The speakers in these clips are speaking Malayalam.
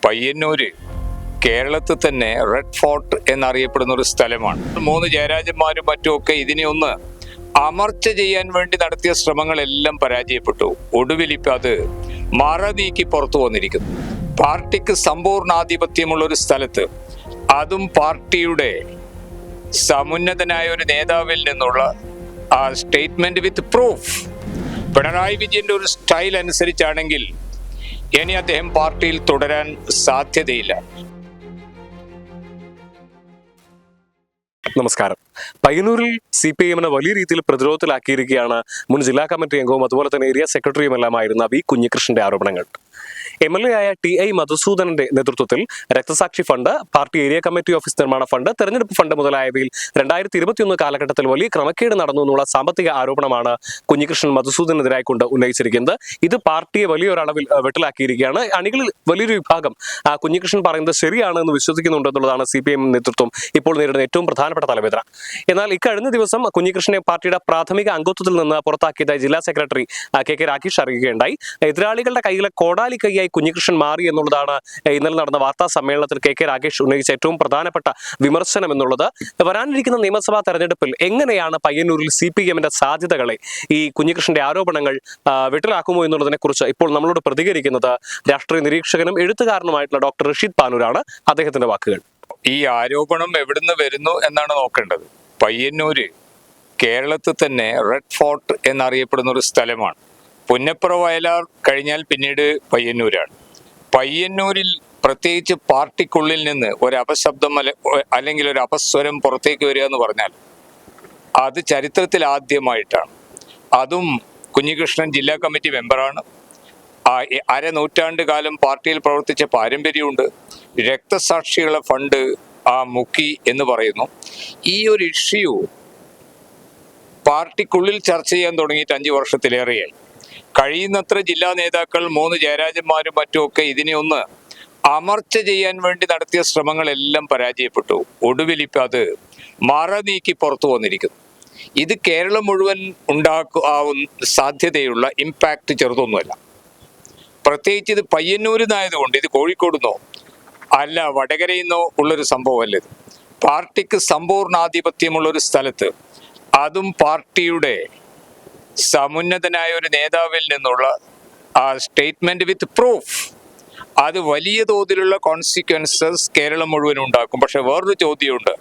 പയ്യന്നൂര് കേരളത്തിൽ തന്നെ റെഡ് ഫോർട്ട് എന്നറിയപ്പെടുന്ന ഒരു സ്ഥലമാണ്. 3 ജയരാജന്മാരും മറ്റുമൊക്കെ ഇതിനെ ഒന്ന് അമർച്ച ചെയ്യാൻ വേണ്ടി നടത്തിയ ശ്രമങ്ങളെല്ലാം പരാജയപ്പെട്ടു. ഒടുവിൽ ഇപ്പം അത് മറ നീക്കി പുറത്തു വന്നിരിക്കുന്നു. പാർട്ടിക്ക് സമ്പൂർണ്ണാധിപത്യമുള്ള ഒരു സ്ഥലത്ത്, അതും പാർട്ടിയുടെ സമുന്നതനായ ഒരു നേതാവിൽ നിന്നുള്ള ആ സ്റ്റേറ്റ്മെന്റ് വിത്ത് പ്രൂഫ്. പിണറായി വിജയന്റെ ഒരു സ്റ്റൈൽ അനുസരിച്ചാണെങ്കിൽ ഇനി അദ്ദേഹം പാർട്ടിയിൽ തുടരാൻ സാധ്യതയില്ല. നമസ്കാരം. പയ്യന്നൂരിൽ CPIM വലിയ രീതിയിൽ പ്രതിരോധത്തിലാക്കിയിരിക്കുകയാണ് മുൻ ജില്ലാ കമ്മിറ്റി അംഗവും അതുപോലെ തന്നെ ഏരിയ സെക്രട്ടറിയുമെല്ലാമായിരുന്ന വി കുഞ്ഞികൃഷ്ണന്റെ ആരോപണങ്ങൾ. MLA ആയ TI മധുസൂദനന്റെ നേതൃത്വത്തിൽ രക്തസാക്ഷി fund, party area committee office നിർമ്മാണ ഫണ്ട്, തെരഞ്ഞെടുപ്പ് ഫണ്ട് മുതലായവയിൽ 2021 കാലഘട്ടത്തിൽ വലിയ ക്രമക്കേട് നടന്നു എന്നുള്ള സാമ്പത്തിക ആരോപണമാണ് കുഞ്ഞികൃഷ്ണൻ മധുസൂദനെതിരായിക്കൊണ്ട് ഉന്നയിച്ചിരിക്കുന്നത്. ഇത് പാർട്ടിയെ വലിയൊരളവിൽ വെട്ടിലാക്കിയിരിക്കുകയാണ്. അണികളിൽ വലിയൊരു വിഭാഗം കുഞ്ഞികൃഷ്ണൻ പറയുന്നത് ശരിയാണ് എന്ന് വിശ്വസിക്കുന്നുണ്ടെന്നുള്ളതാണ് CPIM നേതൃത്വം ഇപ്പോൾ നേരിടുന്ന ഏറ്റവും പ്രധാനപ്പെട്ട തലവേദന. എന്നാൽ ഇക്കഴിഞ്ഞ ദിവസം കുഞ്ഞികൃഷ്ണനെ പാർട്ടിയുടെ പ്രാഥമിക അംഗത്വത്തിൽ നിന്ന് പുറത്താക്കിയതായി ജില്ലാ സെക്രട്ടറി KK രാകേഷ് അറിയുകയുണ്ടായി. എതിരാളികളുടെ കൈയിലെ കോടാലി കൈയായി കുഞ്ഞികൃഷ്ണൻ മാറി എന്നുള്ളതാണ് ഇന്നലെ നടന്ന വാർത്താ സമ്മേളനത്തിൽ KK രാകേഷ് ഉന്നയിച്ച ഏറ്റവും പ്രധാനപ്പെട്ട വിമർശനം എന്നുള്ളത്. വരാനിരിക്കുന്ന നിയമസഭാ തെരഞ്ഞെടുപ്പിൽ എങ്ങനെയാണ് പയ്യന്നൂരിൽ CPIMന്റെ സാധ്യതകളെ ഈ കുഞ്ഞികൃഷ്ണന്റെ ആരോപണങ്ങൾ വെട്ടിലാക്കുമോ എന്നുള്ളതിനെ കുറിച്ച് ഇപ്പോൾ നമ്മളോട് പ്രതികരിക്കുന്നത് രാഷ്ട്രീയ നിരീക്ഷകനും എഴുത്തുകാരനുമായിട്ടുള്ള ഡോക്ടർ റഷീദ് പാനൂരാണ്. അദ്ദേഹത്തിന്റെ വാക്കുകൾ. ഈ ആരോപണം എവിടുന്ന് വരുന്നു എന്നാണ് നോക്കേണ്ടത്. പയ്യന്നൂര് കേരളത്തിൽ തന്നെ റെഡ് ഫോർട്ട് എന്നറിയപ്പെടുന്ന ഒരു സ്ഥലമാണ്. പുന്നപ്ര വയലാർ കഴിഞ്ഞാൽ പിന്നീട് പയ്യന്നൂരാണ്. പയ്യന്നൂരിൽ പ്രത്യേകിച്ച് പാർട്ടിക്കുള്ളിൽ നിന്ന് ഒരു അപശബ്ദം അല്ലെങ്കിൽ ഒരു അപസ്വരം പുറത്തേക്ക് വരിക എന്ന് പറഞ്ഞാൽ അത് ചരിത്രത്തിൽ ആദ്യമായിട്ടാണ്. അതും കുഞ്ഞികൃഷ്ണൻ ജില്ലാ കമ്മിറ്റി മെമ്പറാണ്. അരനൂറ്റാണ്ട് കാലം പാർട്ടിയിൽ പ്രവർത്തിച്ച പാരമ്പര്യമുണ്ട്. രക്തസാക്ഷികളെ ഫണ്ട് മുക്കി എന്ന് പറയുന്നു. ഈ ഒരു ഇഷ്യൂ പാർട്ടിക്കുള്ളിൽ ചർച്ച ചെയ്യാൻ തുടങ്ങിയിട്ട് 5 വർഷത്തിലേറെയായി. കഴിയുന്നത്ര ജില്ലാ നേതാക്കൾ 3 ജയരാജന്മാരും മറ്റുമൊക്കെ ഇതിനെ ഒന്ന് അമർച്ച ചെയ്യാൻ വേണ്ടി നടത്തിയ ശ്രമങ്ങളെല്ലാം പരാജയപ്പെട്ടു. ഒടുവിൽ ഇപ്പം അത് മറ നീക്കി പുറത്തു വന്നിരിക്കുന്നു. ഇത് കേരളം മുഴുവൻ ഉണ്ടാക്കാവുന്ന സാധ്യതയുള്ള ഇമ്പാക്റ്റ് ചെറുതൊന്നുമല്ല. പ്രത്യേകിച്ച് ഇത് പയ്യന്നൂരിന്നായതുകൊണ്ട്, ഇത് കോഴിക്കോടുന്നോ അല്ല വടകരയിന്നോ ഉള്ളൊരു സംഭവമല്ല. ഇത് പാർട്ടിക്ക് സമ്പൂർണ്ണാധിപത്യമുള്ള ഒരു സ്ഥലത്ത്, അതും പാർട്ടിയുടെ സമുന്നതനായ ഒരു നേതാവിൽ നിന്നുള്ള ആ സ്റ്റേറ്റ്മെന്റ് വിത്ത് പ്രൂഫ്, അത് വലിയ തോതിലുള്ള കോൺസിക്വൻസസ് കേരളം മുഴുവൻ ഉണ്ടാക്കും. പക്ഷെ വേറൊരു ചോദ്യമുണ്ട്.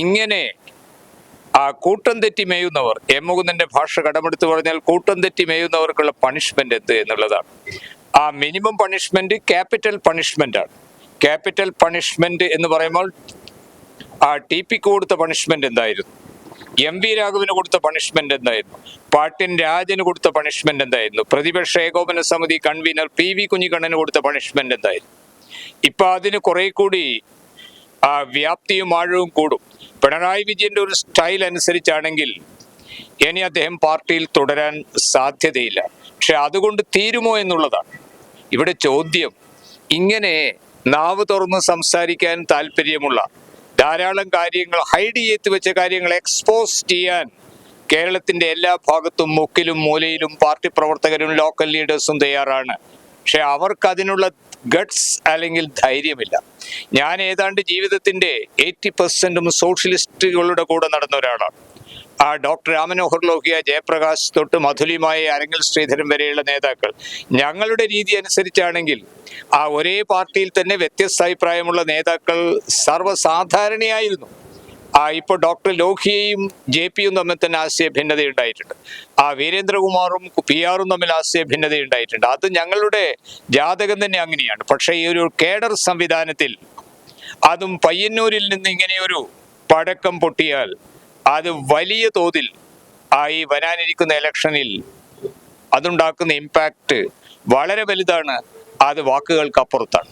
ഇങ്ങനെ കൂട്ടം തെറ്റി മേയുന്നവർ, മുകുന്ദന്റെ ഭാഷ കടമെടുത്ത് പറഞ്ഞാൽ കൂട്ടം തെറ്റി മേയുന്നവർക്കുള്ള പണിഷ്മെന്റ് എന്ത് എന്നുള്ളതാണ്. മിനിമം പണിഷ്മെന്റ് ക്യാപിറ്റൽ പണിഷ്മെന്റ് ആണ്. ക്യാപിറ്റൽ പണിഷ്മെന്റ് എന്ന് പറയുമ്പോൾ TP കൊടുത്ത പണിഷ്മെന്റ് എന്തായിരുന്നു, MV രാഘവന് കൊടുത്ത പണിഷ്മെന്റ് എന്തായിരുന്നു, പാട്ടിൻ രാജന് കൊടുത്ത പണിഷ്മെന്റ് എന്തായിരുന്നു, പ്രതിപക്ഷ ഏകോപന സമിതി കൺവീനർ PV കുഞ്ഞിക്കണ്ണന് കൊടുത്ത പണിഷ്മെന്റ് എന്തായിരുന്നു. ഇപ്പൊ അതിന് കുറെ കൂടി വ്യാപ്തിയും ആഴവും കൂടും. പിണറായി വിജയന്റെ ഒരു സ്റ്റൈൽ അനുസരിച്ചാണെങ്കിൽ ഇനി അദ്ദേഹം പാർട്ടിയിൽ തുടരാൻ സാധ്യതയില്ല. പക്ഷെ അതുകൊണ്ട് തീരുമോ എന്നുള്ളതാണ് ഇവിടെ ചോദ്യം. ഇങ്ങനെ നാവ് തുറന്ന് സംസാരിക്കാൻ താല്പര്യമുള്ള ധാരാളം കാര്യങ്ങൾ, ഹൈഡ് ചെയ്ത് വെച്ച കാര്യങ്ങൾ എക്സ്പോസ് ചെയ്യാൻ കേരളത്തിന്റെ എല്ലാ ഭാഗത്തും മുക്കിലും മൂലയിലും പാർട്ടി പ്രവർത്തകരും ലോക്കൽ ലീഡേഴ്സും തയ്യാറാണ്. പക്ഷെ അവർക്ക് അതിനുള്ള ഗട്ട്സ് അല്ലെങ്കിൽ ധൈര്യമില്ല. ഞാൻ ഏതാണ്ട് ജീവിതത്തിന്റെ 80% സോഷ്യലിസ്റ്റുകളുടെ കൂടെ നടന്ന ഒരാളാണ്. ഡോക്ടർ രാമനോഹർ ലോഹിയ, ജയപ്രകാശ് തൊട്ട് മധുലിമായ അരങ്ങിൽ ശ്രീധരൻ വരെയുള്ള നേതാക്കൾ, ഞങ്ങളുടെ രീതി അനുസരിച്ചാണെങ്കിൽ ഒരേ പാർട്ടിയിൽ തന്നെ വ്യത്യസ്ത അഭിപ്രായമുള്ള നേതാക്കൾ സർവ്വസാധാരണയായിരുന്നു. ഇപ്പോൾ ഡോക്ടർ ലോഹിയയും JPയും തമ്മിൽ തന്നെ ആശയ ഭിന്നത ഉണ്ടായിട്ടുണ്ട്. വീരേന്ദ്രകുമാറും PR തമ്മിൽ ആശയ ഭിന്നത ഉണ്ടായിട്ടുണ്ട്. അത് ഞങ്ങളുടെ ജാതകം തന്നെ അങ്ങനെയാണ്. പക്ഷേ ഈ ഒരു കേഡർ സംവിധാനത്തിൽ, അതും പയ്യന്നൂരിൽ നിന്ന് ഇങ്ങനെയൊരു പടക്കം പൊട്ടിയാൽ അത് വലിയ തോതിൽ ഈ വരാനിരിക്കുന്ന ഇലക്ഷനിൽ അതുണ്ടാക്കുന്ന ഇമ്പാക്റ്റ് വളരെ വലുതാണ്. അത് വാക്കുകൾക്ക് അപ്പുറത്താണ്.